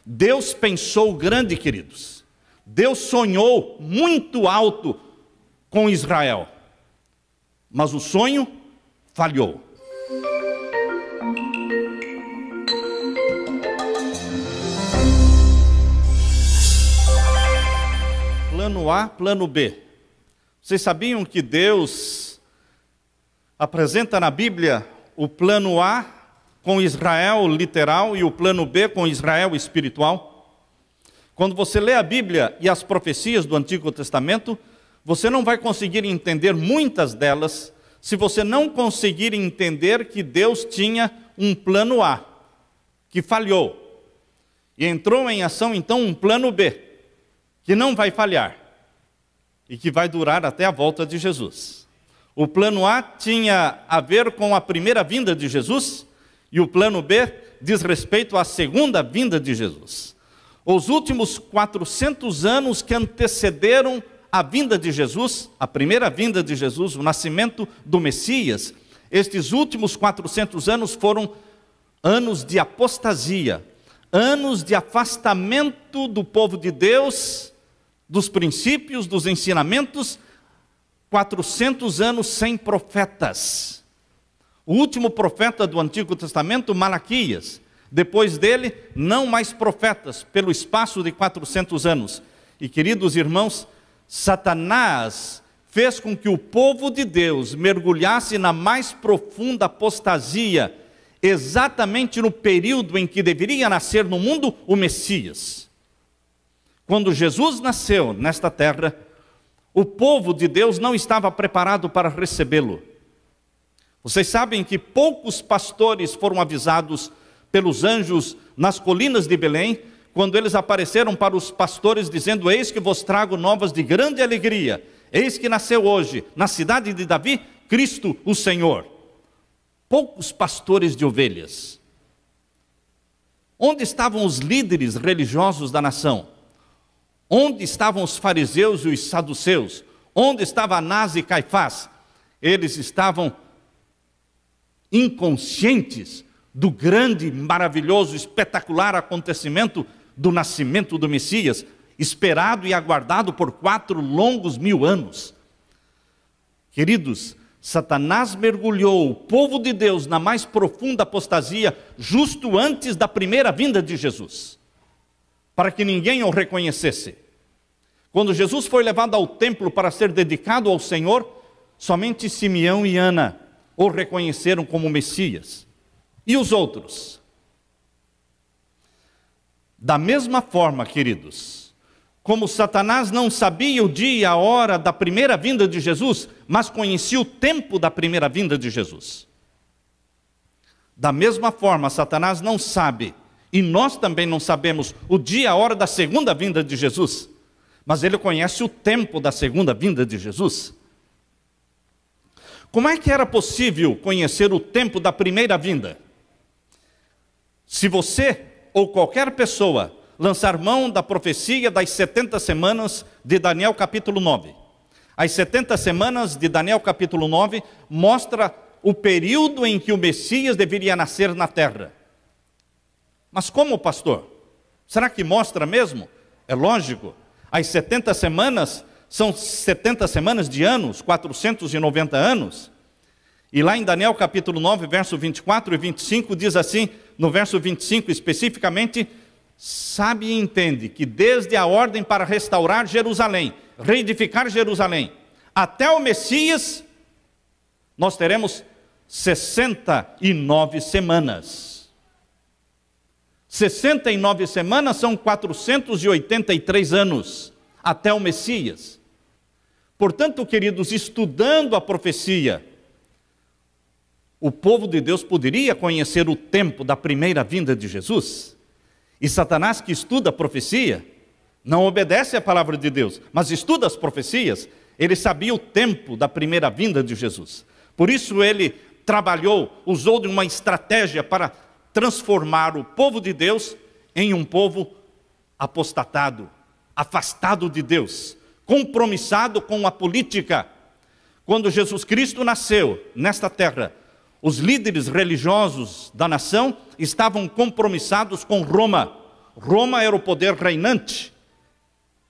Deus pensou grande, queridos. Deus sonhou muito alto com Israel. Mas o sonho falhou. Plano A, plano B. Vocês sabiam que Deus apresenta na Bíblia o plano A com Israel literal e o plano B com Israel espiritual? Quando você lê a Bíblia e as profecias do Antigo Testamento, você não vai conseguir entender muitas delas se você não conseguir entender que Deus tinha um plano A, que falhou. E entrou em ação então um plano B, que não vai falhar e que vai durar até a volta de Jesus. O plano A tinha a ver com a primeira vinda de Jesus e o plano B diz respeito à segunda vinda de Jesus. Os últimos 400 anos que antecederam a vinda de Jesus, a primeira vinda de Jesus, o nascimento do Messias, estes últimos 400 anos foram anos de apostasia, anos de afastamento do povo de Deus, dos princípios, dos ensinamentos, 400 anos sem profetas. O último profeta do Antigo Testamento, Malaquias. Depois dele, não mais profetas, pelo espaço de 400 anos. E, queridos irmãos, Satanás fez com que o povo de Deus mergulhasse na mais profunda apostasia, exatamente no período em que deveria nascer no mundo o Messias. Quando Jesus nasceu nesta terra, o povo de Deus não estava preparado para recebê-lo. Vocês sabem que poucos pastores foram avisados pelos anjos nas colinas de Belém, quando eles apareceram para os pastores dizendo: eis que vos trago novas de grande alegria, eis que nasceu hoje, na cidade de Davi, Cristo o Senhor. Poucos pastores de ovelhas. Onde estavam os líderes religiosos da nação? Onde estavam os fariseus e os saduceus? Onde estava Anás e Caifás? Eles estavam inconscientes do grande, maravilhoso, espetacular acontecimento do nascimento do Messias, esperado e aguardado por 4 longos mil anos. Queridos, Satanás mergulhou o povo de Deus na mais profunda apostasia justo antes da primeira vinda de Jesus, para que ninguém o reconhecesse. Quando Jesus foi levado ao templo para ser dedicado ao Senhor, somente Simeão e Ana o reconheceram como Messias. E os outros? Da mesma forma, queridos, como Satanás não sabia o dia e a hora da primeira vinda de Jesus, mas conhecia o tempo da primeira vinda de Jesus. Da mesma forma, Satanás não sabe, e nós também não sabemos o dia e a hora da segunda vinda de Jesus, mas ele conhece o tempo da segunda vinda de Jesus. Como é que era possível conhecer o tempo da primeira vinda? Se você ou qualquer pessoa lançar mão da profecia das 70 semanas de Daniel capítulo 9. As 70 semanas de Daniel capítulo 9 mostra o período em que o Messias deveria nascer na terra. Mas como, pastor? Será que mostra mesmo? É lógico. As 70 semanas são 70 semanas de anos, 490 anos. E lá em Daniel capítulo 9, verso 24 e 25, diz assim, no verso 25 especificamente: sabe e entende que desde a ordem para restaurar Jerusalém, reedificar Jerusalém, até o Messias, nós teremos 69 semanas. 69 semanas são 483 anos, até o Messias. Portanto, queridos, estudando a profecia, o povo de Deus poderia conhecer o tempo da primeira vinda de Jesus. E Satanás, que estuda a profecia, não obedece à palavra de Deus, mas estuda as profecias, ele sabia o tempo da primeira vinda de Jesus. Por isso ele trabalhou, usou de uma estratégia para transformar o povo de Deus em um povo apostatado, afastado de Deus, compromissado com a política. Quando Jesus Cristo nasceu nesta terra, os líderes religiosos da nação estavam compromissados com Roma. Roma era o poder reinante.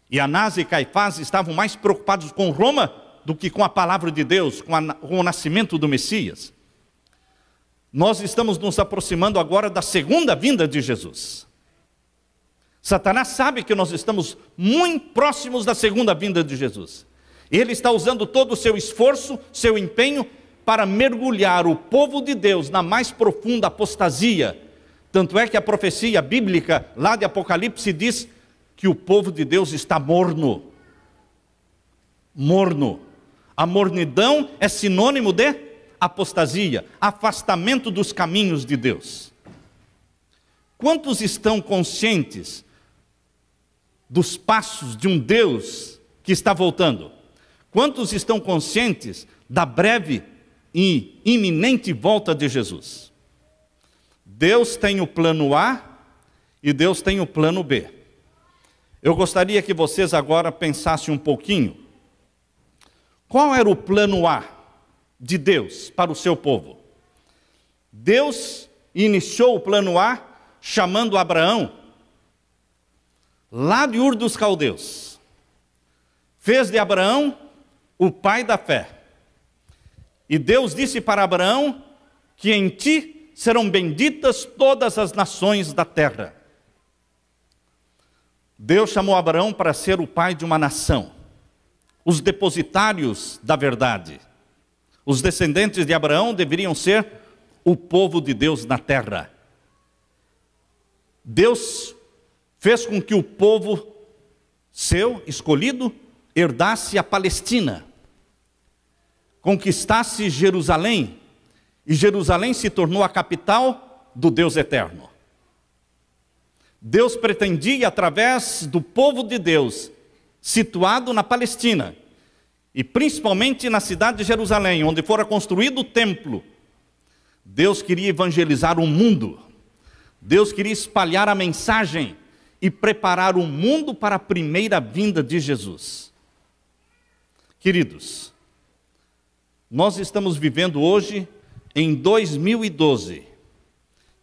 E Anás e Caifás estavam mais preocupados com Roma do que com a palavra de Deus, com o nascimento do Messias. Nós estamos nos aproximando agora da segunda vinda de Jesus. Satanás sabe que nós estamos muito próximos da segunda vinda de Jesus. Ele está usando todo o seu esforço, seu empenho, para mergulhar o povo de Deus na mais profunda apostasia. Tanto é que a profecia bíblica, lá de Apocalipse, diz que o povo de Deus está morno. Morno. A mornidão é sinônimo de apostasia, afastamento dos caminhos de Deus. Quantos estão conscientes dos passos de um Deus que está voltando? Quantos estão conscientes da breve e iminente volta de Jesus? Deus tem o plano A e Deus tem o plano B. Eu gostaria que vocês agora pensassem um pouquinho. Qual era o plano A de Deus para o seu povo? Deus iniciou o plano A chamando Abraão, lá de Ur dos Caldeus. Fez de Abraão o pai da fé. E Deus disse para Abraão que em ti serão benditas todas as nações da terra. Deus chamou Abraão para ser o pai de uma nação, os depositários da verdade. Os descendentes de Abraão deveriam ser o povo de Deus na terra. Deus fez com que o povo seu, escolhido, herdasse a Palestina, conquistasse Jerusalém, e Jerusalém se tornou a capital do Deus eterno. Deus pretendia, através do povo de Deus, situado na Palestina, e principalmente na cidade de Jerusalém, onde fora construído o templo, Deus queria evangelizar o mundo. Deus queria espalhar a mensagem e preparar o mundo para a primeira vinda de Jesus. Queridos, nós estamos vivendo hoje em 2012,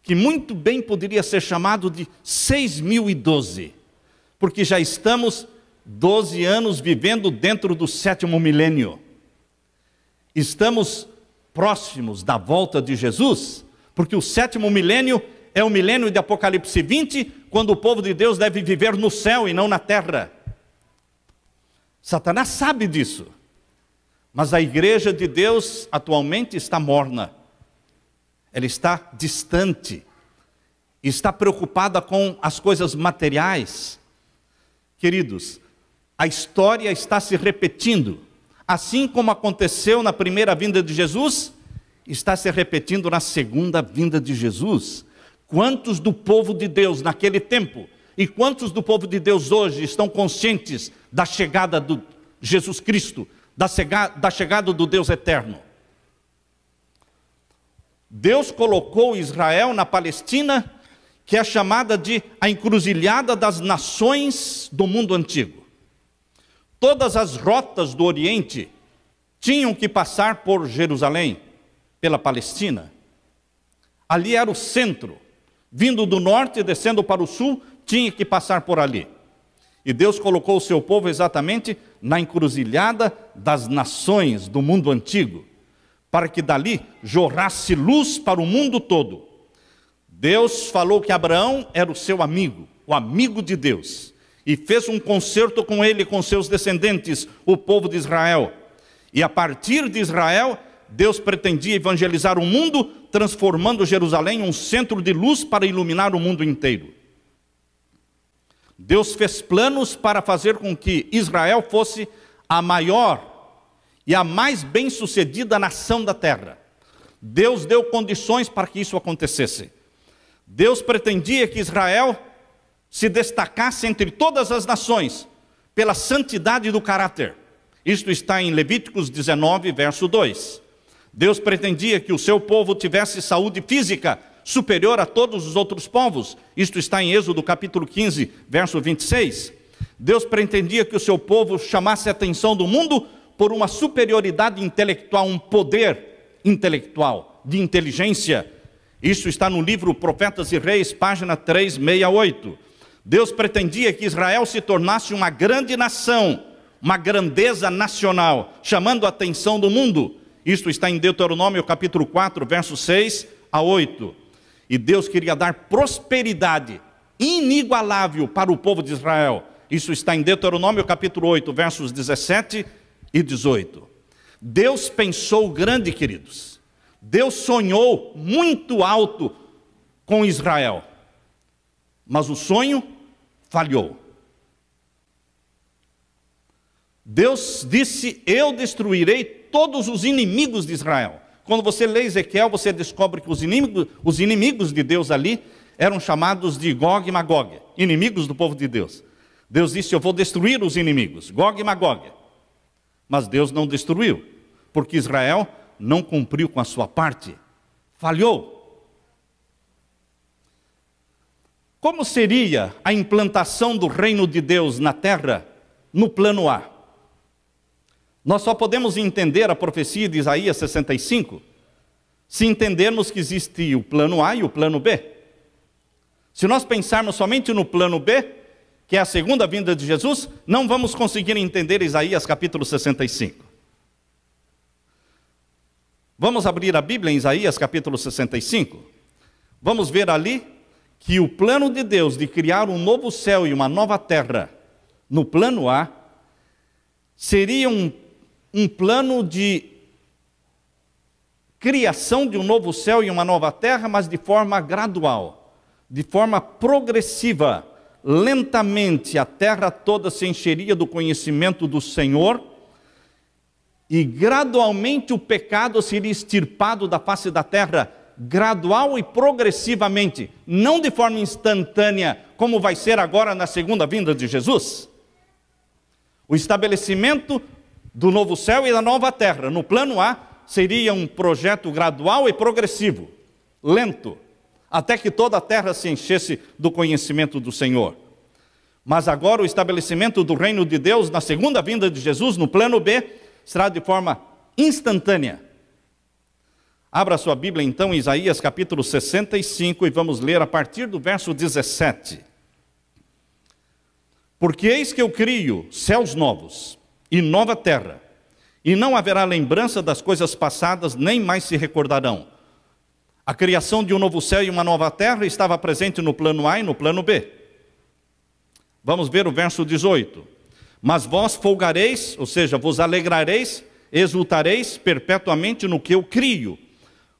que muito bem poderia ser chamado de 6012, porque já estamos 12 anos vivendo dentro do 7º milênio. Estamos próximos da volta de Jesus, porque o 7º milênio é o milênio de Apocalipse 20, quando o povo de Deus deve viver no céu e não na terra. Satanás sabe disso, mas a igreja de Deus atualmente está morna. Ela está distante, está preocupada com as coisas materiais. Queridos, a história está se repetindo. Assim como aconteceu na primeira vinda de Jesus, está se repetindo na segunda vinda de Jesus. Quantos do povo de Deus naquele tempo e quantos do povo de Deus hoje estão conscientes da chegada de Jesus Cristo, da chegada do Deus eterno? Deus colocou Israel na Palestina, que é chamada de a encruzilhada das nações do mundo antigo. Todas as rotas do Oriente tinham que passar por Jerusalém, pela Palestina. Ali era o centro. Vindo do norte e descendo para o sul, tinha que passar por ali. E Deus colocou o seu povo exatamente na encruzilhada das nações do mundo antigo, para que dali jorrasse luz para o mundo todo. Deus falou que Abraão era o seu amigo, o amigo de Deus, e fez um concerto com ele, com seus descendentes, o povo de Israel. E a partir de Israel, Deus pretendia evangelizar o mundo, transformando Jerusalém em um centro de luz para iluminar o mundo inteiro. Deus fez planos para fazer com que Israel fosse a maior e a mais bem-sucedida nação da terra. Deus deu condições para que isso acontecesse. Deus pretendia que Israel se destacasse entre todas as nações pela santidade do caráter. Isto está em Levíticos 19, verso 2. Deus pretendia que o seu povo tivesse saúde física superior a todos os outros povos. Isto está em Êxodo capítulo 15, verso 26. Deus pretendia que o seu povo chamasse a atenção do mundo por uma superioridade intelectual, um poder intelectual, de inteligência. Isso está no livro Profetas e Reis, página 368. Deus pretendia que Israel se tornasse uma grande nação, uma grandeza nacional, chamando a atenção do mundo. Isto está em Deuteronômio capítulo 4, versos 6 a 8. E Deus queria dar prosperidade inigualável para o povo de Israel. Isso está em Deuteronômio capítulo 8, versos 17 e 18. Deus pensou grande, queridos. Deus sonhou muito alto com Israel. Mas o sonho falhou. Deus disse: eu destruirei todos os inimigos de Israel. Quando você lê Ezequiel, você descobre que os inimigos de Deus ali eram chamados de Gog e Magog, inimigos do povo de Deus. Deus disse: eu vou destruir os inimigos, Gog e Magog. Mas Deus não destruiu, porque Israel não cumpriu com a sua parte, falhou. Como seria a implantação do reino de Deus na terra no plano A? Nós só podemos entender a profecia de Isaías 65 se entendermos que existe o plano A e o plano B. Se nós pensarmos somente no plano B, que é a segunda vinda de Jesus, não vamos conseguir entender Isaías capítulo 65. Vamos abrir a Bíblia em Isaías capítulo 65. Vamos ver ali que o plano de Deus de criar um novo céu e uma nova terra, no plano A, seria um plano de criação de um novo céu e uma nova terra, mas de forma gradual, de forma progressiva. Lentamente a terra toda se encheria do conhecimento do Senhor, e gradualmente o pecado seria extirpado da face da terra, gradual e progressivamente, não de forma instantânea, como vai ser agora na segunda vinda de Jesus. O estabelecimento do novo céu e da nova terra, no plano A, seria um projeto gradual e progressivo, lento, até que toda a terra se enchesse do conhecimento do Senhor. Mas agora o estabelecimento do reino de Deus, na segunda vinda de Jesus, no plano B, será de forma instantânea. Abra sua Bíblia então em Isaías capítulo 65 e vamos ler a partir do verso 17. Porque eis que eu crio céus novos e nova terra, e não haverá lembrança das coisas passadas, nem mais se recordarão. A criação de um novo céu e uma nova terra estava presente no plano A e no plano B. Vamos ver o verso 18. Mas vós folgareis, ou seja, vos alegrareis, exultareis perpetuamente no que eu crio.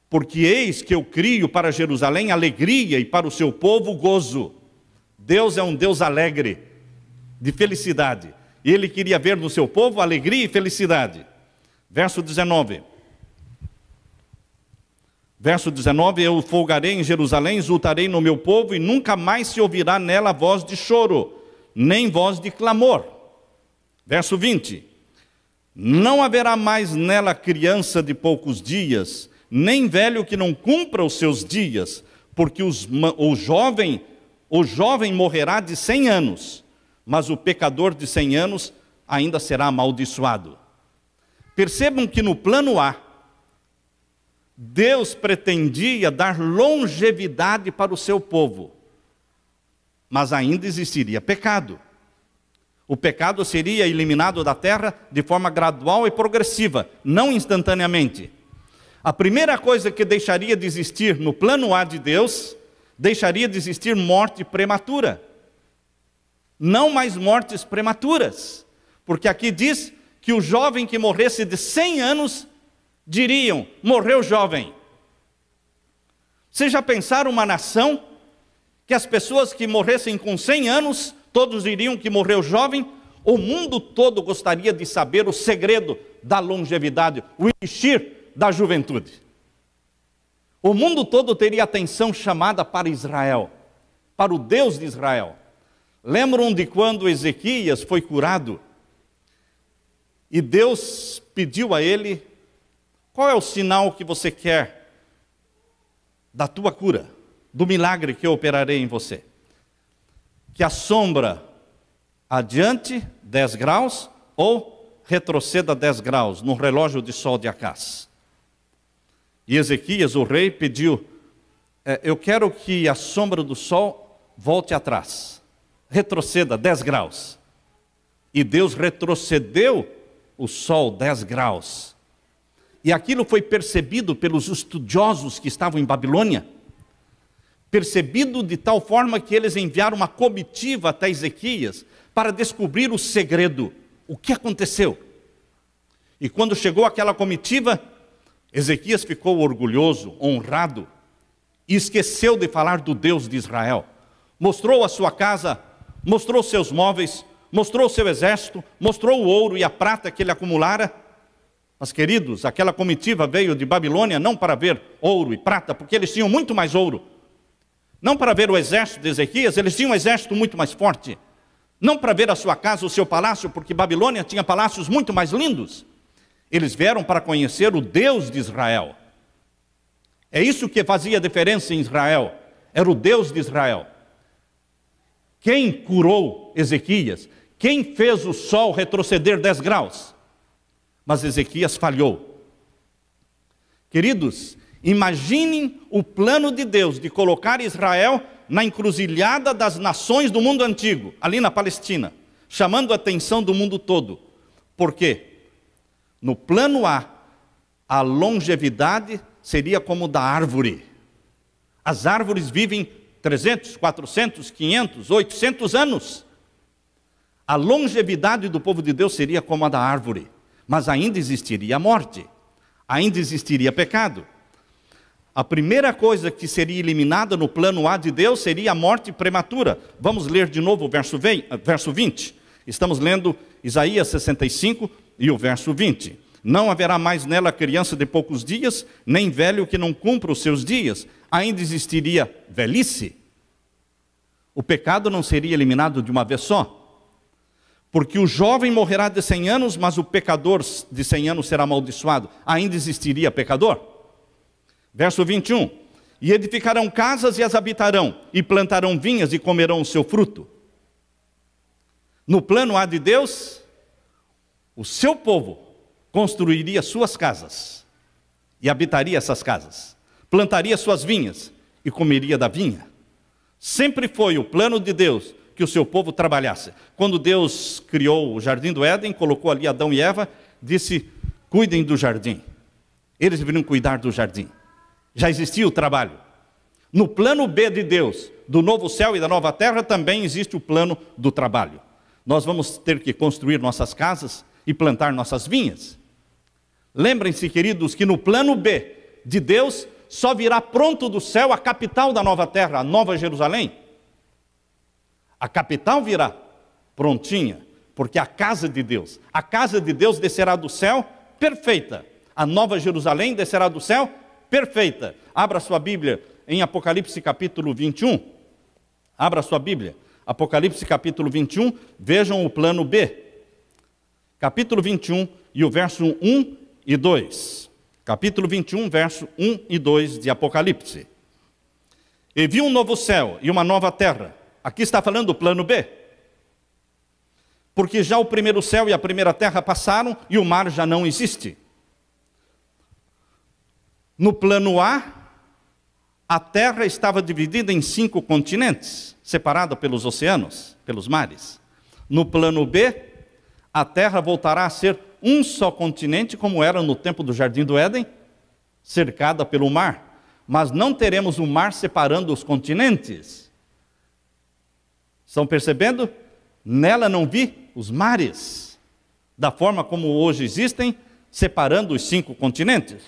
Porque eis que eu crio para Jerusalém alegria e para o seu povo gozo. Deus é um Deus alegre, de felicidade. E Ele queria ver no seu povo alegria e felicidade. Verso 19. Verso 19, eu folgarei em Jerusalém, exultarei no meu povo, e nunca mais se ouvirá nela voz de choro, nem voz de clamor. Verso 20, não haverá mais nela criança de poucos dias, nem velho que não cumpra os seus dias, porque o jovem morrerá de 100 anos, mas o pecador de 100 anos ainda será amaldiçoado. Percebam que no plano A, Deus pretendia dar longevidade para o seu povo, mas ainda existiria pecado. O pecado seria eliminado da terra de forma gradual e progressiva, não instantaneamente. A primeira coisa que deixaria de existir no plano A de Deus, deixaria de existir morte prematura. Não mais mortes prematuras, porque aqui diz que o jovem que morresse de 100 anos, diriam, morreu jovem. Vocês já pensaram uma nação que as pessoas que morressem com 100 anos, todos diriam que morreu jovem? O mundo todo gostaria de saber o segredo da longevidade, o elixir da juventude. O mundo todo teria atenção chamada para Israel, para o Deus de Israel. Lembram de quando Ezequias foi curado? E Deus pediu a ele: qual é o sinal que você quer da tua cura, do milagre que eu operarei em você? Que a sombra adiante 10 graus ou retroceda 10 graus no relógio de sol de Acás. E Ezequias, o rei, pediu: eu quero que a sombra do sol volte atrás. retroceda 10 graus. E Deus retrocedeu o sol 10 graus. E aquilo foi percebido pelos estudiosos que estavam em Babilônia. Percebido de tal forma que eles enviaram uma comitiva até Ezequias para descobrir o segredo, o que aconteceu. E quando chegou aquela comitiva, Ezequias ficou orgulhoso, honrado, e esqueceu de falar do Deus de Israel. Mostrou a sua casa, mostrou seus móveis, mostrou seu exército, mostrou o ouro e a prata que ele acumulara. Mas, queridos, aquela comitiva veio de Babilônia não para ver ouro e prata, porque eles tinham muito mais ouro. Não para ver o exército de Ezequias, eles tinham um exército muito mais forte. Não para ver a sua casa, o seu palácio, porque Babilônia tinha palácios muito mais lindos. Eles vieram para conhecer o Deus de Israel. É isso que fazia diferença em Israel. Era o Deus de Israel. Quem curou Ezequias? Quem fez o sol retroceder 10 graus? Mas Ezequias falhou. Queridos, imaginem o plano de Deus de colocar Israel na encruzilhada das nações do mundo antigo, ali na Palestina, chamando a atenção do mundo todo. Por quê? No plano a longevidade seria como da árvore. As árvores vivem 300, 400, 500, 800 anos. A longevidade do povo de Deus seria como a da árvore. Mas ainda existiria a morte, ainda existiria pecado. A primeira coisa que seria eliminada no plano A de Deus seria a morte prematura. Vamos ler de novo o verso 20. Estamos lendo Isaías 65 e o verso 20. Não haverá mais nela criança de poucos dias, nem velho que não cumpra os seus dias. Ainda existiria velhice. O pecado não seria eliminado de uma vez só. Porque o jovem morrerá de 100 anos, mas o pecador de 100 anos será amaldiçoado. Ainda existiria pecador? Verso 21. E edificarão casas e as habitarão, e plantarão vinhas e comerão o seu fruto. No plano A de Deus, o seu povo construiria suas casas, e habitaria essas casas. Plantaria suas vinhas, e comeria da vinha. Sempre foi o plano de Deus que o seu povo trabalhasse. Quando Deus criou o jardim do Éden, colocou ali Adão e Eva, disse, cuidem do jardim. Eles deveriam cuidar do jardim. Já existia o trabalho. No plano B de Deus, do novo céu e da nova terra, também existe o plano do trabalho. Nós vamos ter que construir nossas casas e plantar nossas vinhas. Lembrem-se, queridos, que no plano B de Deus, só virá pronto do céu a capital da nova terra, a Nova Jerusalém. A capital virá prontinha, porque a casa de Deus descerá do céu perfeita. A Nova Jerusalém descerá do céu perfeita. Abra sua Bíblia em Apocalipse capítulo 21. Abra sua Bíblia. Apocalipse capítulo 21, vejam o plano B. Capítulo 21 e o verso 1 e 2. Capítulo 21, verso 1 e 2 de Apocalipse. E vi um novo céu e uma nova terra. Aqui está falando do plano B. Porque já o primeiro céu e a primeira terra passaram e o mar já não existe. No plano a terra estava dividida em 5 continentes, separada pelos oceanos, pelos mares. No plano B, a terra voltará a ser um só continente, como era no tempo do Jardim do Éden, cercada pelo mar. Mas não teremos o mar separando os continentes. Estão percebendo? Nela não vi os mares, da forma como hoje existem, separando os 5 continentes.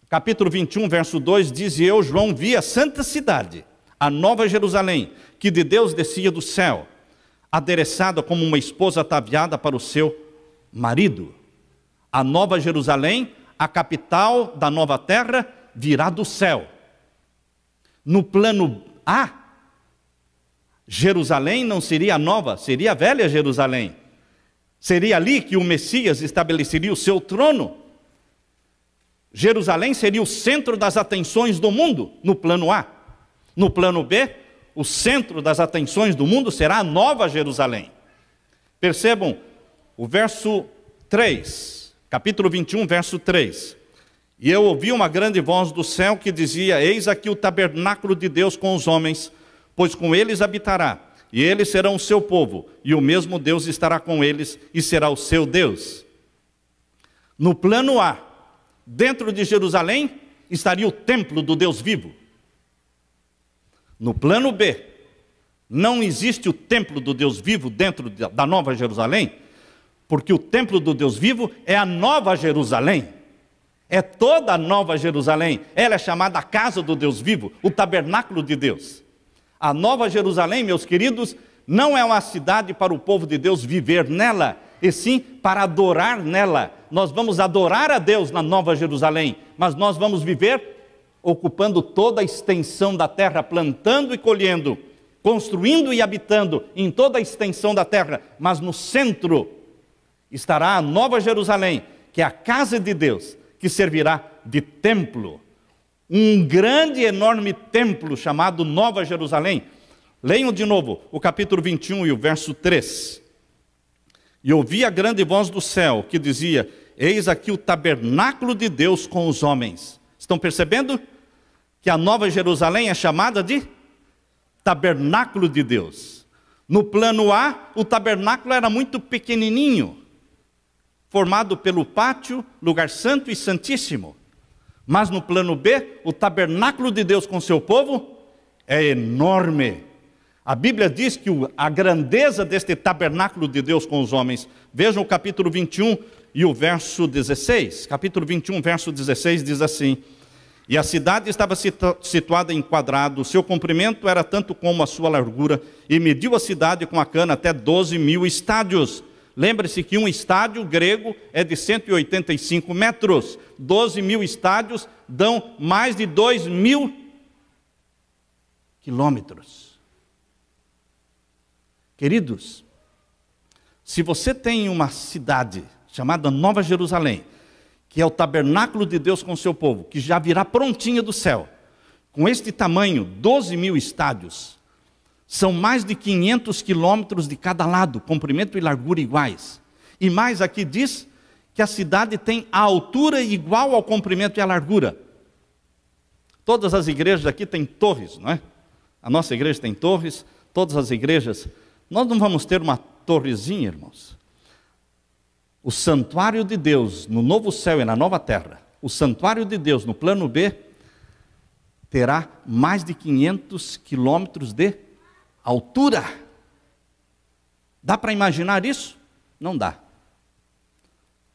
Capítulo 21, verso 2, diz, e eu, João, vi a santa cidade, a nova Jerusalém, que de Deus descia do céu, adereçada como uma esposa ataviada para o seu marido. A nova Jerusalém, a capital da nova terra, virá do céu. No plano A, Jerusalém não seria a nova, seria a velha Jerusalém. Seria ali que o Messias estabeleceria o seu trono. Jerusalém seria o centro das atenções do mundo, no plano A. No plano B, o centro das atenções do mundo será a nova Jerusalém. Percebam o verso 3, capítulo 21, verso 3. E eu ouvi uma grande voz do céu que dizia, eis aqui o tabernáculo de Deus com os homens, pois com eles habitará, e eles serão o seu povo, e o mesmo Deus estará com eles e será o seu Deus. No plano A, dentro de Jerusalém, estaria o templo do Deus vivo. No plano B, não existe o templo do Deus vivo dentro da Nova Jerusalém, porque o templo do Deus vivo é a Nova Jerusalém. É toda a Nova Jerusalém. Ela é chamada a casa do Deus vivo, o tabernáculo de Deus. A Nova Jerusalém, meus queridos, não é uma cidade para o povo de Deus viver nela, e sim para adorar nela. Nós vamos adorar a Deus na Nova Jerusalém, mas nós vamos viver ocupando toda a extensão da terra, plantando e colhendo, construindo e habitando em toda a extensão da terra, mas no centro estará a Nova Jerusalém, que é a casa de Deus, que servirá de templo. Um grande e enorme templo chamado Nova Jerusalém. Leiam de novo o capítulo 21 e o verso 3. E ouvi a grande voz do céu que dizia: eis aqui o tabernáculo de Deus com os homens. Estão percebendo que a Nova Jerusalém é chamada de tabernáculo de Deus? No plano A, o tabernáculo era muito pequenininho, formado pelo pátio, lugar santo e santíssimo. Mas no plano B, o tabernáculo de Deus com seu povo é enorme. A Bíblia diz que a grandeza deste tabernáculo de Deus com os homens, vejam o capítulo 21 e o verso 16. Capítulo 21, verso 16 diz assim: e a cidade estava situada em quadrado, seu comprimento era tanto como a sua largura, e mediu a cidade com a cana até 12.000 estádios. Lembre-se que um estádio grego é de 185 metros. 12.000 estádios dão mais de 2.000 quilômetros. Queridos, se você tem uma cidade chamada Nova Jerusalém, que é o tabernáculo de Deus com o seu povo, que já virá prontinha do céu, com este tamanho, 12.000 estádios, são mais de 500 quilômetros de cada lado, comprimento e largura iguais. E mais aqui diz que a cidade tem a altura igual ao comprimento e à largura. Todas as igrejas aqui têm torres, não é? A nossa igreja tem torres, todas as igrejas. Nós não vamos ter uma torrezinha, irmãos. O santuário de Deus no novo céu e na nova terra, o santuário de Deus no plano B, terá mais de 500 quilômetros de altura. Dá para imaginar isso? Não dá.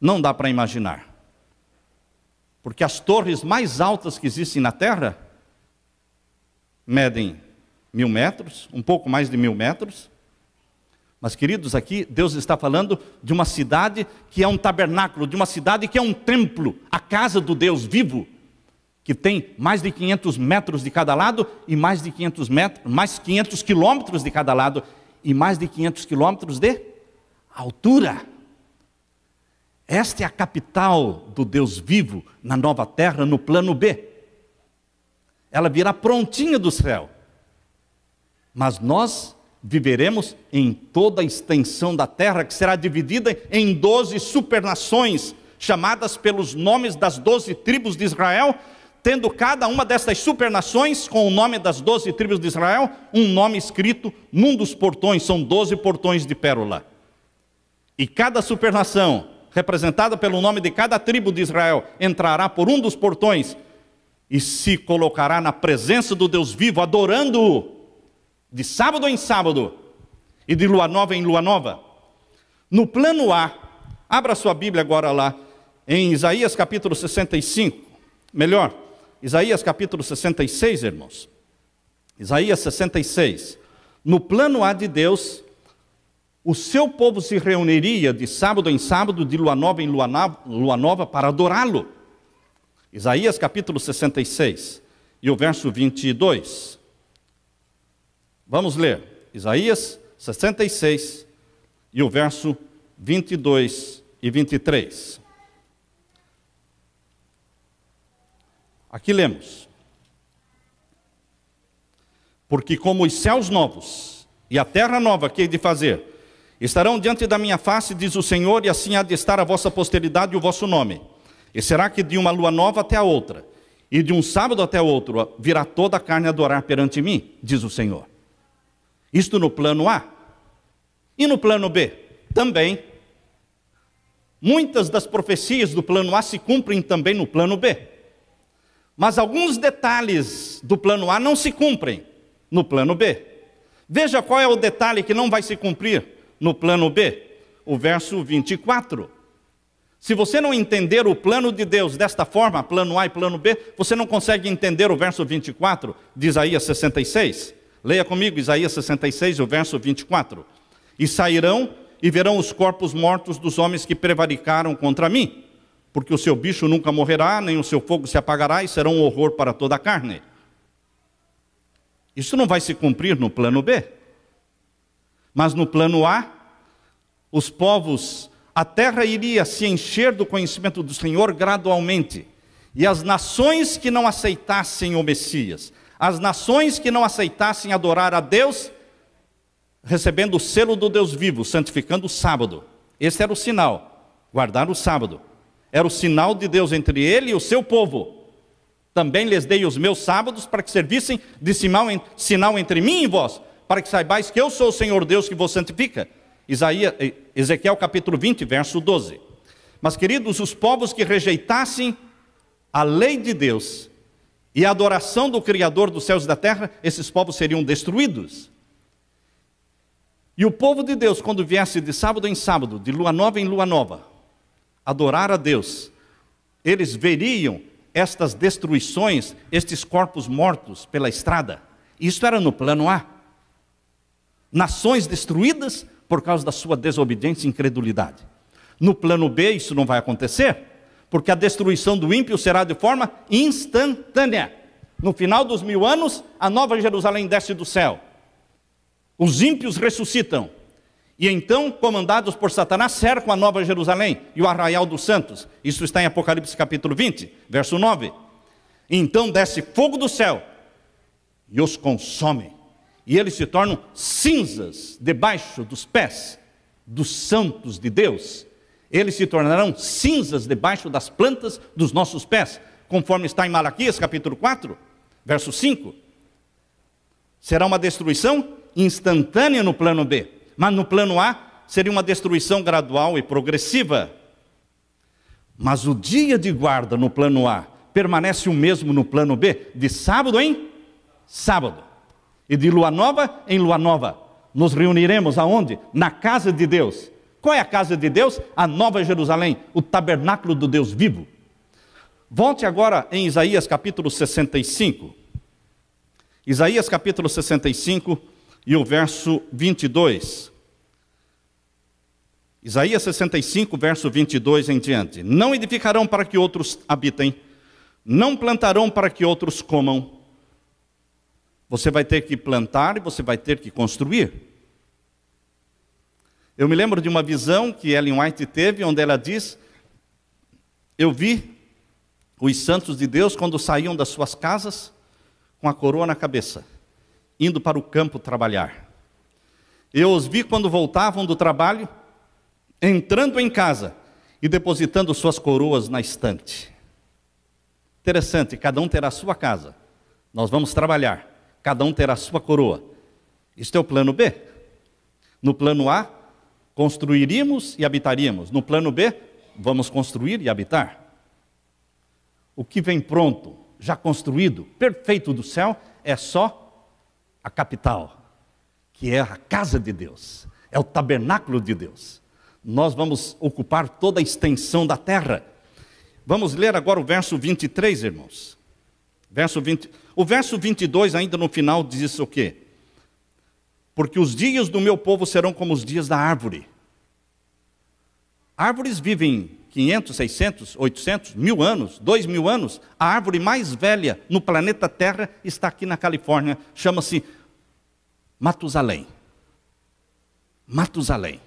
Não dá para imaginar. Porque as torres mais altas que existem na terra medem 1.000 metros, um pouco mais de 1.000 metros. Mas, queridos, aqui Deus está falando de uma cidade que é um tabernáculo, de uma cidade que é um templo, a casa do Deus vivo, que tem mais de 500 metros de cada lado e mais de 500 metros, mais 500 quilômetros de cada lado e mais de 500 quilômetros de altura. Esta é a capital do Deus vivo na nova terra, no plano B. Ela virá prontinha do céu. Mas nós viveremos em toda a extensão da terra, que será dividida em 12 supernações, chamadas pelos nomes das 12 tribos de Israel, tendo cada uma destas supernações, com o nome das 12 tribos de Israel, um nome escrito num dos portões. São 12 portões de pérola. E cada supernação, representada pelo nome de cada tribo de Israel, entrará por um dos portões e se colocará na presença do Deus vivo, adorando-o de sábado em sábado e de lua nova em lua nova. No plano A, abra sua Bíblia agora lá, em Isaías capítulo 65, melhor, Isaías capítulo 66, irmãos. Isaías 66. No plano A de Deus, o seu povo se reuniria de sábado em sábado, de lua nova em lua nova, para adorá-lo. Isaías capítulo 66, e o verso 22. Vamos ler, Isaías 66, e o verso 22 e 23. Aqui lemos: porque como os céus novos e a terra nova que hei de fazer estarão diante da minha face, diz o Senhor, e assim há de estar a vossa posteridade e o vosso nome. E será que de uma lua nova até a outra, e de um sábado até outro, virá toda a carne adorar perante mim, diz o Senhor. Isto no plano A. E no plano B? Também. Muitas das profecias do plano A se cumprem também no plano B. Mas alguns detalhes do plano A não se cumprem no plano B. Veja qual é o detalhe que não vai se cumprir no plano B. O verso 24. Se você não entender o plano de Deus desta forma, plano A e plano B, você não consegue entender o verso 24 de Isaías 66. Leia comigo Isaías 66, o verso 24. E sairão e verão os corpos mortos dos homens que prevaricaram contra mim, porque o seu bicho nunca morrerá, nem o seu fogo se apagará, e será um horror para toda a carne. Isso não vai se cumprir no plano B. Mas no plano A, os povos, a terra iria se encher do conhecimento do Senhor gradualmente. E as nações que não aceitassem o Messias, as nações que não aceitassem adorar a Deus, recebendo o selo do Deus vivo, santificando o sábado. Esse era o sinal, guardar o sábado. Era o sinal de Deus entre ele e o seu povo. Também lhes dei os meus sábados para que servissem de sinal entre mim e vós, para que saibais que eu sou o Senhor Deus que vos santifica. Ezequiel capítulo 20, verso 12. Mas, queridos, os povos que rejeitassem a lei de Deus e a adoração do Criador dos céus e da terra, esses povos seriam destruídos. E o povo de Deus, quando viesse de sábado em sábado, de lua nova em lua nova, adorar a Deus, eles veriam estas destruições, estes corpos mortos pela estrada. Isso era no plano A. Nações destruídas por causa da sua desobediência e incredulidade. No plano B isso não vai acontecer, porque a destruição do ímpio será de forma instantânea. No final dos 1000 anos, a nova Jerusalém desce do céu. Os ímpios ressuscitam. E então, comandados por Satanás, cercam a nova Jerusalém e o arraial dos santos. Isso está em Apocalipse capítulo 20, verso 9. Então desce fogo do céu e os consome. E eles se tornam cinzas debaixo dos pés dos santos de Deus. Eles se tornarão cinzas debaixo das plantas dos nossos pés, conforme está em Malaquias capítulo 4, verso 5. Será uma destruição instantânea no plano B. Mas no plano A, seria uma destruição gradual e progressiva. Mas o dia de guarda no plano A permanece o mesmo no plano B, de sábado em sábado. E de lua nova em lua nova. Nos reuniremos aonde? Na casa de Deus. Qual é a casa de Deus? A nova Jerusalém, o tabernáculo do Deus vivo. Volte agora em Isaías capítulo 65. Isaías capítulo 65 e o verso 22. Isaías 65, verso 22 em diante. Não edificarão para que outros habitem, não plantarão para que outros comam. Você vai ter que plantar e você vai ter que construir. Eu me lembro de uma visão que Ellen White teve, onde ela diz: eu vi os santos de Deus quando saíam das suas casas com a coroa na cabeça, indo para o campo trabalhar. Eu os vi quando voltavam do trabalho, entrando em casa e depositando suas coroas na estante. Interessante, cada um terá a sua casa. Nós vamos trabalhar, cada um terá a sua coroa. Isto é o plano B. No plano A, construiríamos e habitaríamos. No plano B, vamos construir e habitar. O que vem pronto, já construído, perfeito do céu, é só a capital, que é a casa de Deus, é o tabernáculo de Deus. Nós vamos ocupar toda a extensão da terra. Vamos ler agora o verso 23, irmãos. O verso 22 ainda no final diz o quê? Porque os dias do meu povo serão como os dias da árvore. Árvores vivem 500, 600, 800, 1000 anos, 2000 anos. A árvore mais velha no planeta Terra está aqui na Califórnia, chama-se Matusalém. Matusalém.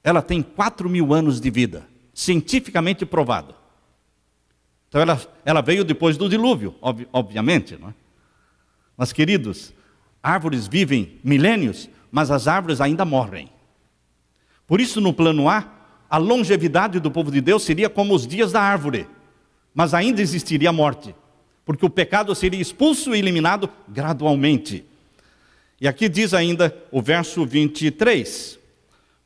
Ela tem 4000 anos de vida, cientificamente provado. Então ela veio depois do dilúvio, obviamente, não é? Mas, queridos, árvores vivem milênios, mas as árvores ainda morrem. Por isso, no plano A longevidade do povo de Deus seria como os dias da árvore, mas ainda existiria a morte, porque o pecado seria expulso e eliminado gradualmente. E aqui diz ainda o verso 23,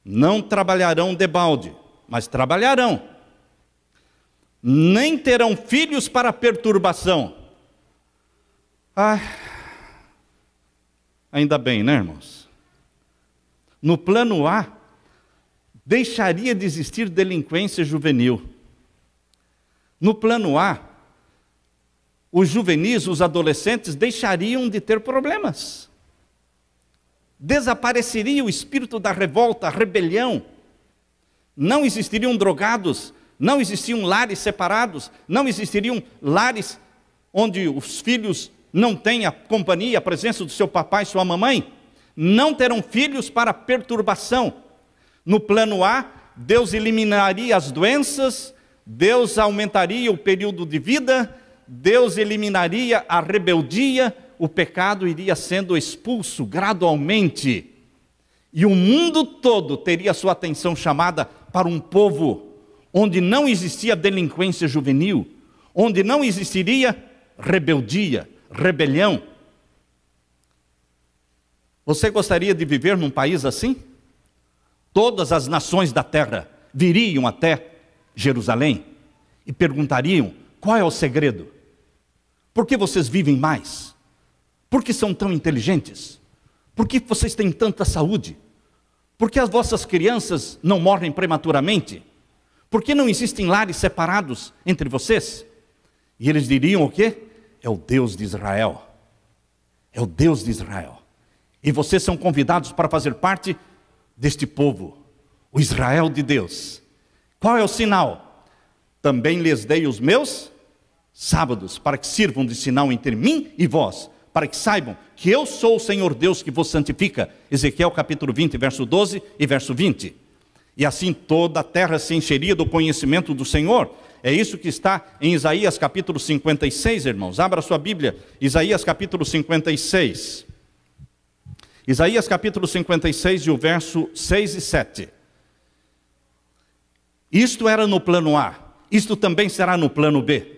não trabalharão debalde, mas trabalharão, nem terão filhos para perturbação. Ainda bem, né, irmãos? No plano A, deixaria de existir delinquência juvenil. No plano A, os juvenis, os adolescentes, deixariam de ter problemas. Desapareceria o espírito da revolta, a rebelião. Não existiriam drogados, não existiam lares separados, não existiriam lares onde os filhos não têm a companhia, a presença do seu papai e sua mamãe. Não terão filhos para perturbação. No plano A, Deus eliminaria as doenças, Deus aumentaria o período de vida, Deus eliminaria a rebeldia, o pecado iria sendo expulso gradualmente. E o mundo todo teria sua atenção chamada para um povo onde não existia delinquência juvenil, onde não existiria rebeldia, rebelião. Você gostaria de viver num país assim? Todas as nações da terra viriam até Jerusalém e perguntariam: qual é o segredo? Por que vocês vivem mais? Por que são tão inteligentes? Por que vocês têm tanta saúde? Por que as vossas crianças não morrem prematuramente? Por que não existem lares separados entre vocês? E eles diriam o quê? É o Deus de Israel. É o Deus de Israel. E vocês são convidados para fazer parte deste povo, o Israel de Deus. Qual é o sinal? Também lhes dei os meus sábados, para que sirvam de sinal entre mim e vós, para que saibam que eu sou o Senhor Deus que vos santifica. Ezequiel capítulo 20, verso 12 e verso 20. E assim toda a terra se encheria do conhecimento do Senhor. É isso que está em Isaías capítulo 56, irmãos. Abra sua Bíblia, Isaías capítulo 56. Isaías capítulo 56 e o verso 6 e 7. Isto era no plano A, isto também será no plano B.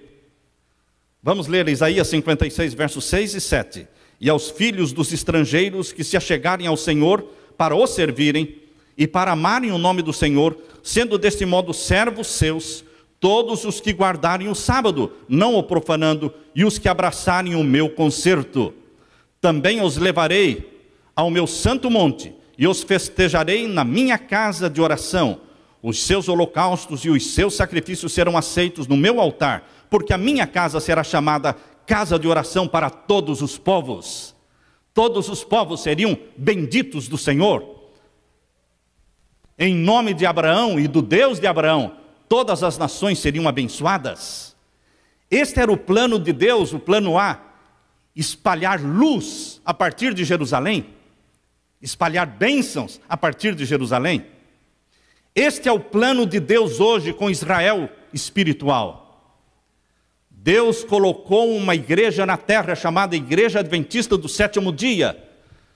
Vamos ler Isaías 56, versos 6 e 7. E aos filhos dos estrangeiros que se achegarem ao Senhor para o servirem e para amarem o nome do Senhor, sendo deste modo servos seus, todos os que guardarem o sábado, não o profanando, e os que abraçarem o meu concerto. Também os levarei ao meu santo monte, e os festejarei na minha casa de oração. Os seus holocaustos e os seus sacrifícios serão aceitos no meu altar, porque a minha casa será chamada casa de oração para todos os povos. Todos os povos seriam benditos do Senhor. Em nome de Abraão e do Deus de Abraão, todas as nações seriam abençoadas. Este era o plano de Deus, o plano A, espalhar luz a partir de Jerusalém, espalhar bênçãos a partir de Jerusalém. Este é o plano de Deus hoje com Israel espiritual. Deus colocou uma igreja na terra chamada Igreja Adventista do Sétimo Dia.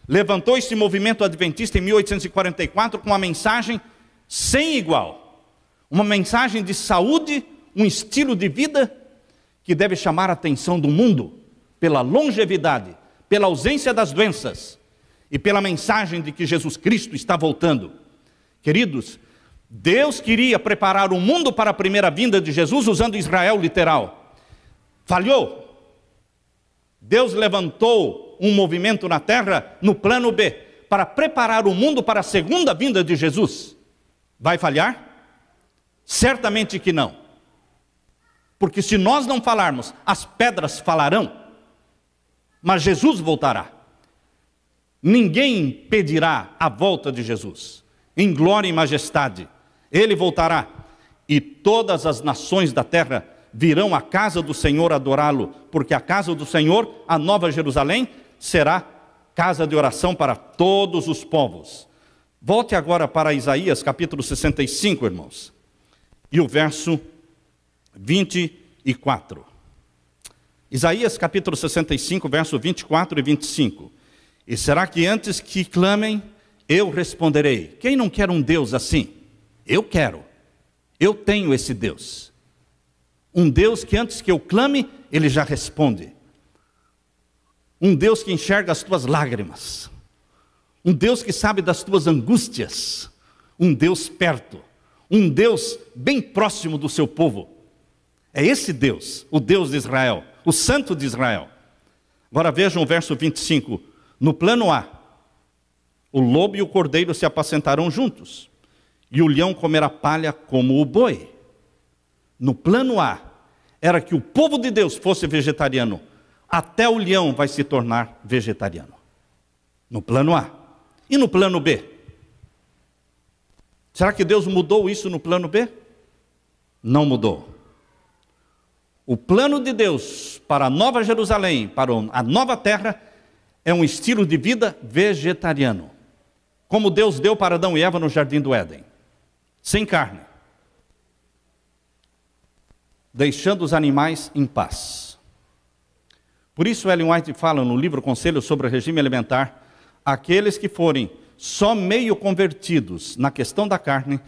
Levantou esse movimento adventista em 1844 com uma mensagem sem igual. Uma mensagem de saúde, um estilo de vida que deve chamar a atenção do mundo pela longevidade, pela ausência das doenças e pela mensagem de que Jesus Cristo está voltando. Queridos, Deus queria preparar o mundo para a primeira vinda de Jesus usando Israel literal. Falhou. Deus levantou um movimento na terra no plano B, para preparar o mundo para a segunda vinda de Jesus. Vai falhar? Certamente que não. Porque se nós não falarmos, as pedras falarão, mas Jesus voltará. Ninguém impedirá a volta de Jesus, em glória e majestade. Ele voltará, e todas as nações da terra virão à casa do Senhor adorá-lo, porque a casa do Senhor, a Nova Jerusalém, será casa de oração para todos os povos. Volte agora para Isaías capítulo 65, irmãos, e o verso 24. Isaías capítulo 65, verso 24 e 25. E será que antes que clamem, eu responderei? Quem não quer um Deus assim? Eu quero. Eu tenho esse Deus. Um Deus que antes que eu clame, Ele já responde. Um Deus que enxerga as tuas lágrimas. um Deus que sabe das tuas angústias, um Deus perto, um Deus bem próximo do seu povo. É esse Deus, o Deus de Israel, o Santo de Israel. Agora vejam o verso 25. No plano A, o lobo e o cordeiro se apacentarão juntos, e o leão comerá palha como o boi. No plano A, era que o povo de Deus fosse vegetariano. Até o leão vai se tornar vegetariano. No plano A. E no plano B? Será que Deus mudou isso no plano B? Não mudou. O plano de Deus para a Nova Jerusalém, para a nova terra, é um estilo de vida vegetariano. Como Deus deu para Adão e Eva no Jardim do Éden. Sem carne. Deixando os animais em paz. Por isso Ellen White fala no livro Conselho sobre o Regime Alimentar, aqueles que só meio convertidos na questão da carne,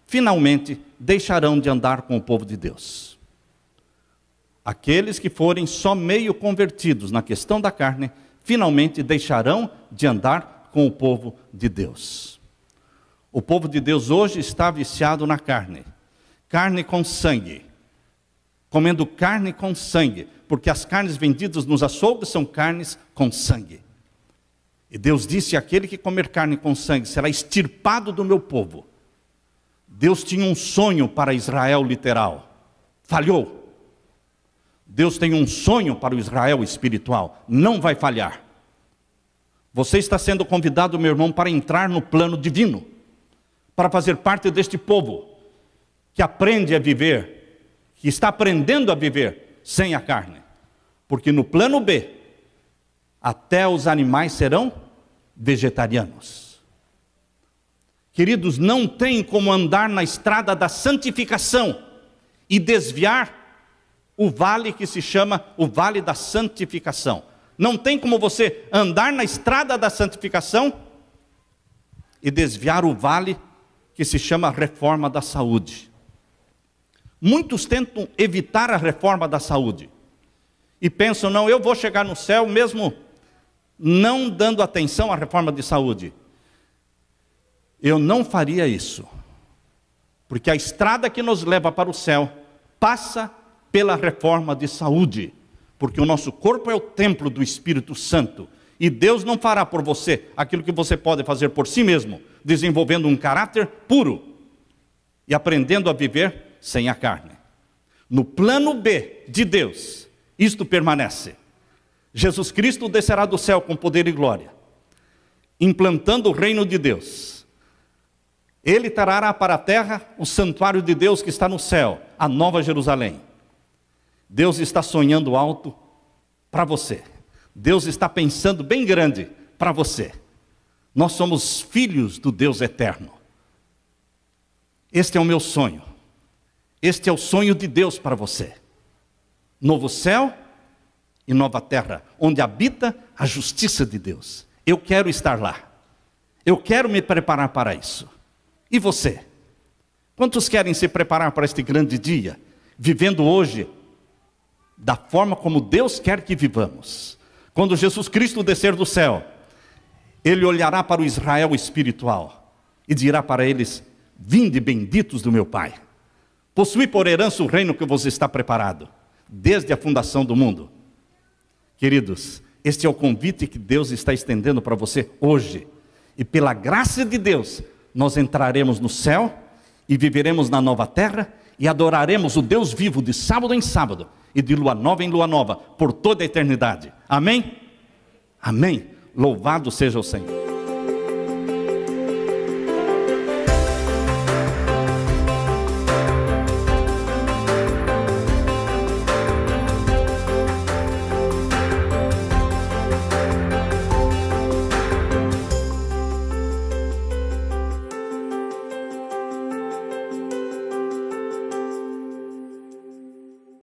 finalmente deixarão de andar com o povo de Deus. Aqueles que forem só meio convertidos na questão da carne, finalmente deixarão de andar com o povo de Deus. O povo de Deus hoje está viciado na carne. Carne com sangue. Comendo carne com sangue. Porque as carnes vendidas nos açougues são carnes com sangue. E Deus disse, aquele que comer carne com sangue será extirpado do meu povo. Deus tinha um sonho para Israel literal. Falhou. Deus tem um sonho para o Israel espiritual. Não vai falhar. Você está sendo convidado, meu irmão, para entrar no plano divino. Para fazer parte deste povo que aprende a viver, que está aprendendo a viver sem a carne. Porque no plano B, até os animais serão vegetarianos. Queridos, não tem como andar na estrada da santificação e desviar o vale que se chama o Vale da Santificação. Não tem como você andar na estrada da santificação e desviar o vale que se chama Reforma da Saúde. Muitos tentam evitar a reforma da saúde e pensam, não, eu vou chegar no céu mesmo não dando atenção à reforma de saúde. Eu não faria isso, porque a estrada que nos leva para o céu passa pela reforma de saúde, porque o nosso corpo é o templo do Espírito Santo, e Deus não fará por você aquilo que você pode fazer por si mesmo, desenvolvendo um caráter puro e aprendendo a viver sem a carne. No plano B de Deus, isto permanece. Jesus Cristo descerá do céu com poder e glória, implantando o reino de Deus. Ele trará para a terra o santuário de Deus que está no céu, a Nova Jerusalém. Deus está sonhando alto para você. Deus está pensando bem grande para você. Nós somos filhos do Deus eterno. Este é o meu sonho. Este é o sonho de Deus para você. Novo céu e nova terra, onde habita a justiça de Deus. Eu quero estar lá. Eu quero me preparar para isso. E você? Quantos querem se preparar para este grande dia, vivendo hoje da forma como Deus quer que vivamos? Quando Jesus Cristo descer do céu, Ele olhará para o Israel espiritual e dirá para eles, vinde benditos do meu Pai. Possui por herança o reino que vos está preparado, desde a fundação do mundo. Queridos, este é o convite que Deus está estendendo para você hoje. E pela graça de Deus, nós entraremos no céu e viveremos na nova terra e adoraremos o Deus vivo de sábado em sábado e de lua nova em lua nova por toda a eternidade. Amém? Amém. Louvado seja o Senhor.